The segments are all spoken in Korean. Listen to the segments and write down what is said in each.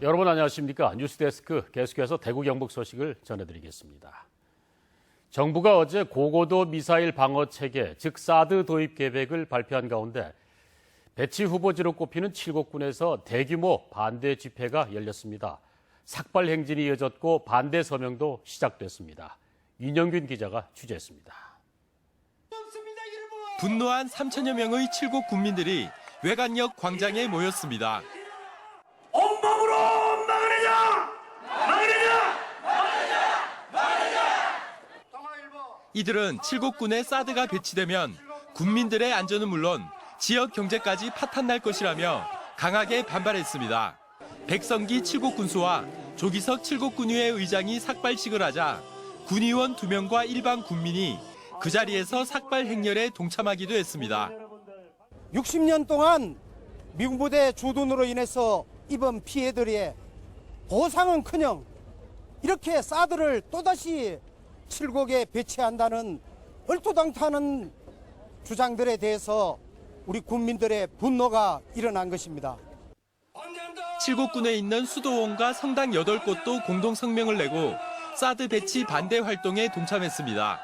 여러분 안녕하십니까? 뉴스데스크 계속해서 대구 경북 소식을 전해드리겠습니다. 정부가 어제 고고도 미사일 방어 체계, 즉 사드 도입 계획을 발표한 가운데 배치 후보지로 꼽히는 칠곡군에서 대규모 반대 집회가 열렸습니다. 삭발 행진이 이어졌고 반대 서명도 시작됐습니다. 윤영균 기자가 취재했습니다. 분노한 3천여 명의 칠곡 군민들이 외관역 광장에 모였습니다. 온몸으로 막으려자! 막으려자! 막으려자! 막으려자! 이들은 칠곡군에 사드가 배치되면 군민들의 안전은 물론 지역 경제까지 파탄날 것이라며 강하게 반발했습니다. 백성기 칠곡군수와 조기석 칠곡군의회 의장이 삭발식을 하자 군의원 2명과 일반 군민이 그 자리에서 삭발 행렬에 동참하기도 했습니다. 60년 동안 미군 부대 주둔으로 인해서 입은 피해들의 보상은커녕 이렇게 사드를 또다시 칠곡에 배치한다는 얼토당토하는 주장들에 대해서 우리 국민들의 분노가 일어난 것입니다. 칠곡군에 있는 수도원과 성당 8곳도 공동 성명을 내고 사드 배치 반대 활동에 동참했습니다.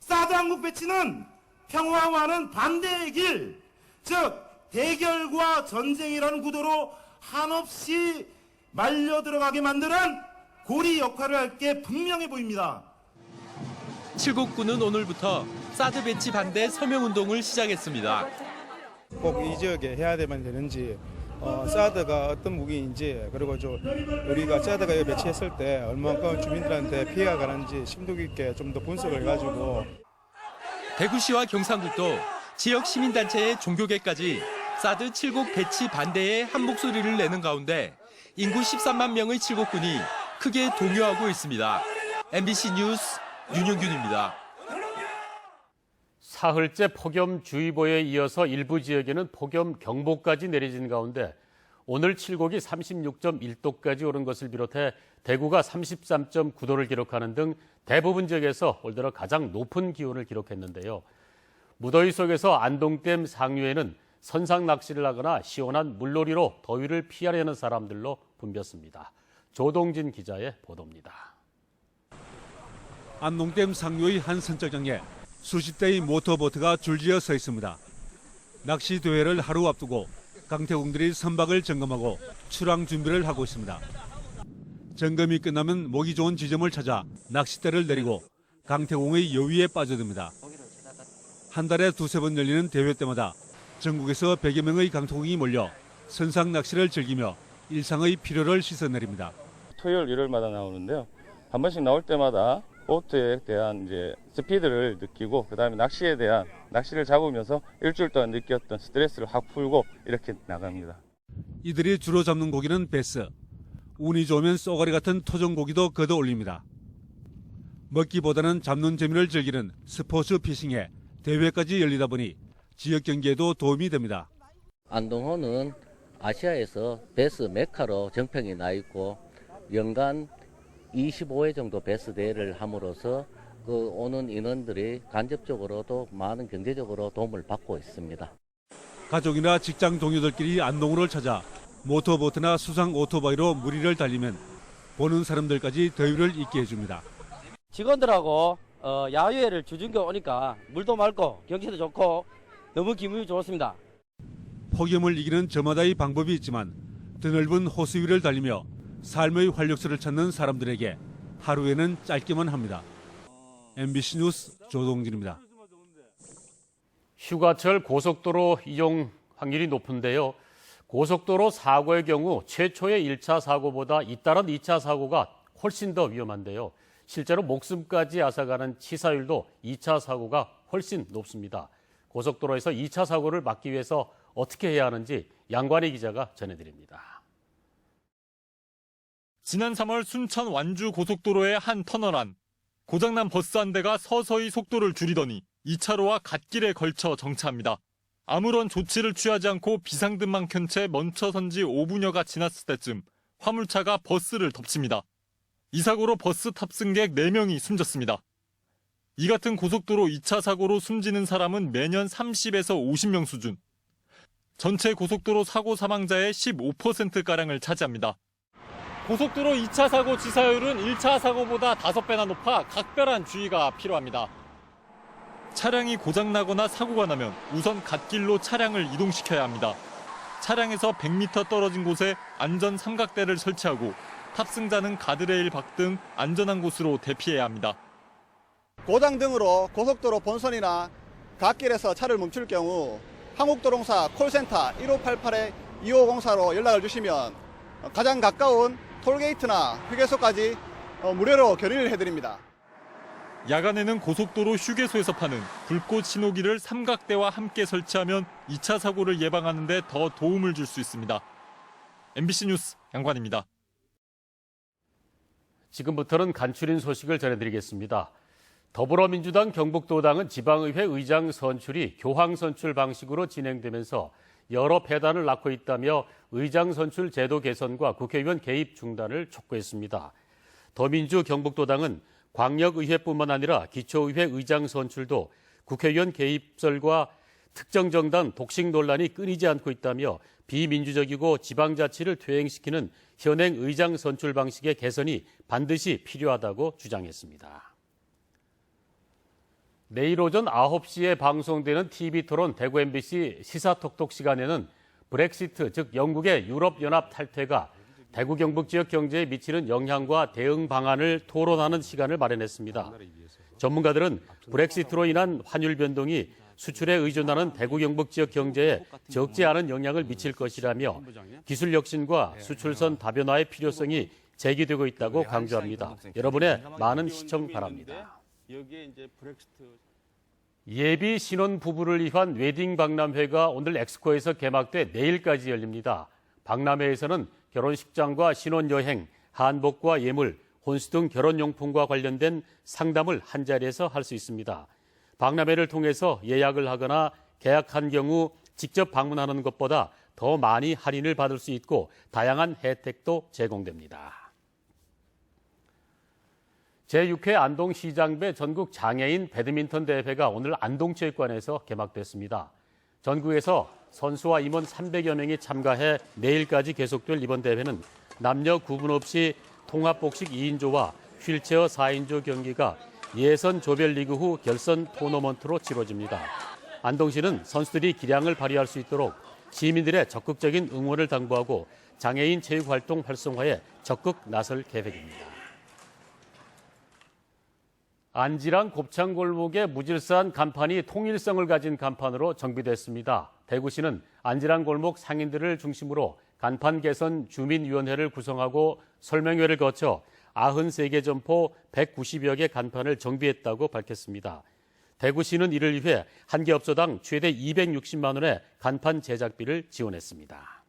사드 항국 배치는 평화와는 반대의 길, 즉 대결과 전쟁이라는 구도로 한없이 말려 들어가게 만드는 고리 역할을 할 게 분명해 보입니다. 칠곡군은 오늘부터 사드 배치 반대 서명운동을 시작했습니다. 꼭 이 지역에 해야 되는지, 사드가 어떤 무기인지, 그리고 우리가 사드가 배치했을 때 얼마만큼 주민들한테 피해가 가는지 심도 깊게 좀 더 분석을 해가지고. 대구시와 경상북도 지역 시민단체의 종교계까지 사드 칠곡 배치 반대에 한 목소리를 내는 가운데 인구 13만 명의 칠곡군이 크게 동요하고 있습니다. MBC 뉴스 윤영균입니다. 사흘째 폭염주의보에 이어서 일부 지역에는 폭염 경보까지 내려진 가운데 오늘 칠곡이 36.1도까지 오른 것을 비롯해 대구가 33.9도를 기록하는 등 대부분 지역에서 올 들어 가장 높은 기온을 기록했는데요. 무더위 속에서 안동댐 상류에는 선상 낚시를 하거나 시원한 물놀이로 더위를 피하려는 사람들로 붐볐습니다. 조동진 기자의 보도입니다. 안동댐 상류의 한 선착장에 수십 대의 모터보트가 줄지어 서 있습니다. 낚시 대회를 하루 앞두고 강태공들이 선박을 점검하고 출항 준비를 하고 있습니다. 점검이 끝나면 모기 좋은 지점을 찾아 낚싯대를 내리고 강태공의 여위에 빠져듭니다. 한 달에 2~3번 열리는 대회 때마다 전국에서 100여 명의 강태공이 몰려 선상 낚시를 즐기며 일상의 피로를 씻어내립니다. 토요일, 일요일마다 나오는데요. 한 번씩 나올 때마다 보트에 대한 스피드를 느끼고 그다음에 낚시를 잡으면서 일주일 동안 느꼈던 스트레스를 확 풀고 이렇게 나갑니다. 이들이 주로 잡는 고기는 베스. 운이 좋으면 쏘가리 같은 토종고기도 걷어 올립니다. 먹기보다는 잡는 재미를 즐기는 스포츠 피싱에 대회까지 열리다 보니 지역 경기에도 도움이 됩니다. 안동호는 아시아에서 베스 메카로 정평이 나 있고 연간 25회 정도 베스 대회를 함으로써 오는 인원들이 간접적으로도 많은 경제적으로 도움을 받고 있습니다. 가족이나 직장 동료들끼리 안동호를 찾아 모터보트나 수상 오토바이로 무리를 달리면 보는 사람들까지 더위를 잊게 해줍니다. 직원들하고 야외를 주중교 오니까 물도 맑고 경치도 좋고 너무 기분이 좋습니다. 폭염을 이기는 저마다의 방법이 있지만 드넓은 호수 위를 달리며 삶의 활력소를 찾는 사람들에게 하루에는 짧기만 합니다. MBC 뉴스 조동진입니다. 휴가철 고속도로 이용 확률이 높은데요. 고속도로 사고의 경우 최초의 1차 사고보다 잇따른 2차 사고가 훨씬 더 위험한데요. 실제로 목숨까지 앗아가는 치사율도 2차 사고가 훨씬 높습니다. 고속도로에서 2차 사고를 막기 위해서 어떻게 해야 하는지 양관희 기자가 전해드립니다. 지난 3월 순천 완주 고속도로의 한 터널 안 고장난 버스 한 대가 서서히 속도를 줄이더니 2차로와 갓길에 걸쳐 정차합니다. 아무런 조치를 취하지 않고 비상등만 켠 채 멈춰선 지 5분여가 지났을 때쯤 화물차가 버스를 덮칩니다. 이 사고로 버스 탑승객 4명이 숨졌습니다. 이 같은 고속도로 2차 사고로 숨지는 사람은 매년 30에서 50명 수준. 전체 고속도로 사고 사망자의 15%가량을 차지합니다. 고속도로 2차 사고 치사율은 1차 사고보다 5배나 높아 각별한 주의가 필요합니다. 차량이 고장나거나 사고가 나면 우선 갓길로 차량을 이동시켜야 합니다. 차량에서 100m 떨어진 곳에 안전 삼각대를 설치하고 탑승자는 가드레일 밖 등 안전한 곳으로 대피해야 합니다. 고장 등으로 고속도로 본선이나 갓길에서 차를 멈출 경우 한국도로공사 콜센터 1588-2504로 연락을 주시면 가장 가까운 톨게이트나 휴게소까지 무료로 견인을 해드립니다. 야간에는 고속도로 휴게소에서 파는 불꽃 신호기를 삼각대와 함께 설치하면 2차 사고를 예방하는 데 더 도움을 줄 수 있습니다. MBC 뉴스 양관입니다. 지금부터는 간추린 소식을 전해드리겠습니다. 더불어민주당 경북도당은 지방의회 의장 선출이 교황 선출 방식으로 진행되면서 여러 폐단을 낳고 있다며 의장 선출 제도 개선과 국회의원 개입 중단을 촉구했습니다. 더민주 경북도당은 광역의회뿐만 아니라 기초의회 의장 선출도 국회의원 개입설과 특정 정당 독식 논란이 끊이지 않고 있다며 비민주적이고 지방자치를 퇴행시키는 현행 의장 선출 방식의 개선이 반드시 필요하다고 주장했습니다. 내일 오전 9시에 방송되는 TV토론 대구 MBC 시사톡톡 시간에는 브렉시트, 즉 영국의 유럽연합 탈퇴가 대구 경북 지역 경제에 미치는 영향과 대응 방안을 토론하는 시간을 마련했습니다. 전문가들은 브렉시트로 인한 환율 변동이 수출에 의존하는 대구 경북 지역 경제에 적지 않은 영향을 미칠 것이라며 기술 혁신과 수출선 다변화의 필요성이 제기되고 있다고 강조합니다. 여러분의 많은 시청 바랍니다. 예비 신혼 부부를 위한 웨딩 박람회가 오늘 엑스코에서 개막돼 내일까지 열립니다. 박람회에서는 결혼식장과 신혼여행, 한복과 예물, 혼수 등 결혼용품과 관련된 상담을 한자리에서 할 수 있습니다. 박람회를 통해서 예약을 하거나 계약한 경우 직접 방문하는 것보다 더 많이 할인을 받을 수 있고 다양한 혜택도 제공됩니다. 제6회 안동시장배 전국 장애인 배드민턴 대회가 오늘 안동체육관에서 개막됐습니다. 전국에서 선수와 임원 300여 명이 참가해 내일까지 계속될 이번 대회는 남녀 구분 없이 통합복식 2인조와 휠체어 4인조 경기가 예선 조별리그 후 결선 토너먼트로 치러집니다. 안동시는 선수들이 기량을 발휘할 수 있도록 시민들의 적극적인 응원을 당부하고 장애인 체육활동 활성화에 적극 나설 계획입니다. 안지랑 곱창골목의 무질서한 간판이 통일성을 가진 간판으로 정비됐습니다. 대구시는 안지랑 골목 상인들을 중심으로 간판 개선 주민위원회를 구성하고 설명회를 거쳐 93개 점포 190여 개 간판을 정비했다고 밝혔습니다. 대구시는 이를 위해 한 개 업소당 최대 260만 원의 간판 제작비를 지원했습니다.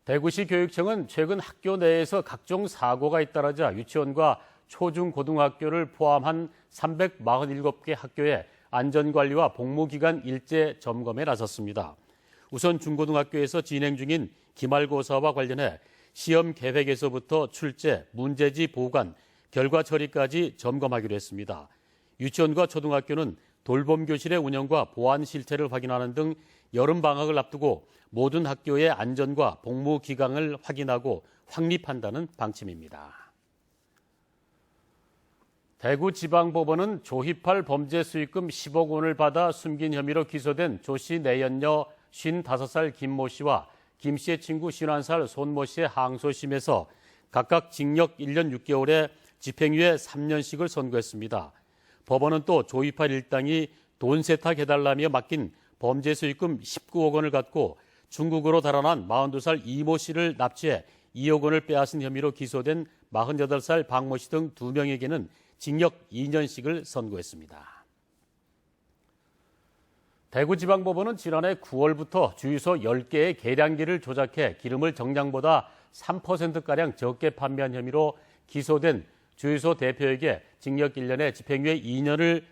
대구시 교육청은 최근 학교 내에서 각종 사고가 잇따르자 유치원과 초중고등학교를 포함한 347개 학교의 안전관리와 복무기간 일제 점검에 나섰습니다. 우선 중고등학교에서 진행 중인 기말고사와 관련해 시험 계획에서부터 출제, 문제지 보관, 결과 처리까지 점검하기로 했습니다. 유치원과 초등학교는 돌봄교실의 운영과 보안 실태를 확인하는 등 여름방학을 앞두고 모든 학교의 안전과 복무기간을 확인하고 확립한다는 방침입니다. 대구지방법원은 조희팔 범죄 수익금 10억 원을 받아 숨긴 혐의로 기소된 조씨 내연녀 55살 김모 씨와 김 씨의 친구 51살 손모 씨의 항소심에서 각각 징역 1년 6개월에 집행유예 3년씩을 선고했습니다. 법원은 또 조희팔 일당이 돈 세탁해달라며 맡긴 범죄 수익금 19억 원을 갖고 중국으로 달아난 42살 이모 씨를 납치해 2억 원을 빼앗은 혐의로 기소된 48살 박모 씨 등 2명에게는 징역 2년씩을 선고했습니다. 대구지방법원은 지난해 9월부터 주유소 10개의 계량기를 조작해 기름을 정량보다 3%가량 적게 판매한 혐의로 기소된 주유소 대표에게 징역 1년에 집행유예 2년을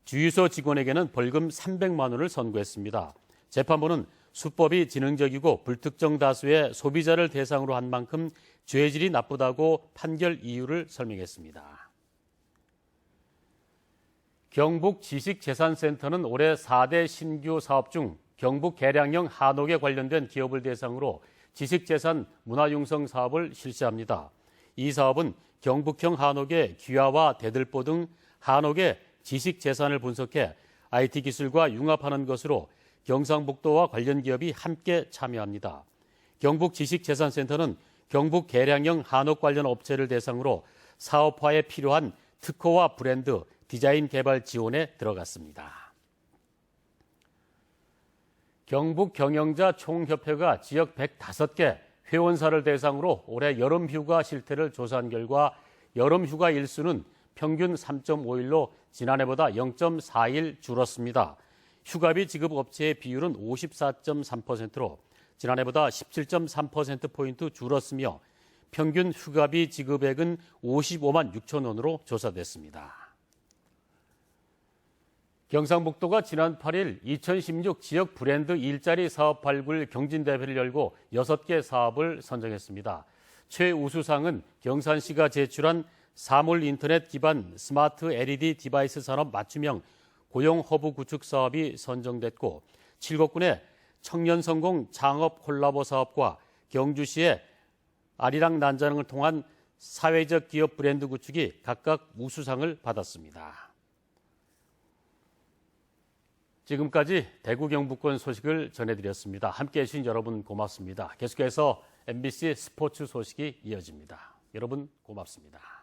주유소 직원에게는 벌금 300만 원을 선고했습니다. 재판부는 수법이 지능적이고 불특정 다수의 소비자를 대상으로 한 만큼 죄질이 나쁘다고 판결 이유를 설명했습니다. 경북 지식재산센터는 올해 4대 신규 사업 중 경북 계량형 한옥에 관련된 기업을 대상으로 지식재산 문화융성 사업을 실시합니다. 이 사업은 경북형 한옥의 귀화와 대들보 등 한옥의 지식재산을 분석해 IT 기술과 융합하는 것으로 경상북도와 관련 기업이 함께 참여합니다. 경북 지식재산센터는 경북 계량형 한옥 관련 업체를 대상으로 사업화에 필요한 특허와 브랜드, 디자인 개발 지원에 들어갔습니다. 경북 경영자 총협회가 지역 105개 회원사를 대상으로 올해 여름휴가 실태를 조사한 결과 여름휴가 일수는 평균 3.5일로 지난해보다 0.4일 줄었습니다. 휴가비 지급 업체의 비율은 54.3%로 지난해보다 17.3%포인트 줄었으며 평균 휴가비 지급액은 55만 6천 원으로 조사됐습니다. 경상북도가 지난 8일 2016 지역 브랜드 일자리 사업 발굴 경진대회를 열고 6개 사업을 선정했습니다. 최우수상은 경산시가 제출한 사물 인터넷 기반 스마트 LED 디바이스 산업 맞춤형 고용 허브 구축 사업이 선정됐고 7곳군의 청년 성공 창업 콜라보 사업과 경주시의 아리랑 난장을 통한 사회적 기업 브랜드 구축이 각각 우수상을 받았습니다. 지금까지 대구 경북권 소식을 전해드렸습니다. 함께해 주신 여러분 고맙습니다. 계속해서 MBC 스포츠 소식이 이어집니다. 여러분 고맙습니다.